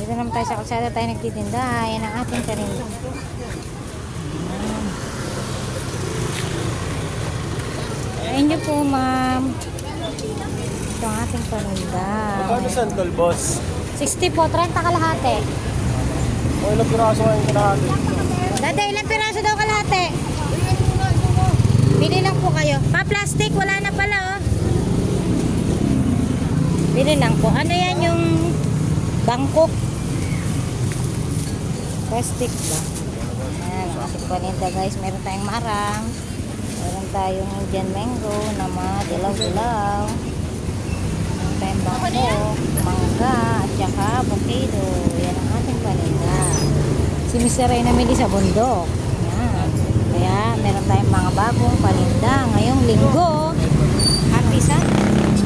Dito naman tayo sa kalsada tayo nagtitinda. Yan ang ating paninda. Ayun nyo po, ma'am. Ito ang ating paninda. Magkano sandal, boss? 60 po, 30 kalahati. O ilang piraso ngayon kalahati? Dada, ilang piraso daw kalahati? Bili lang po kayo. Pa-plastic, wala na pala, oh. Bili lang po. Ano yan yung Bangkok? Plastic ba? Ayan, ang ating paninda, guys. Meron tayong marang. Meron tayong Indian mango na madilaw-dilaw. Meron tayong bangkok, mangga, at saka avocado. Yan ang ating paninda. Si Mr. Ray namili sa bundok. Yan. Kaya meron tayong mga bagong paninda ngayong linggo. Happy Sunday.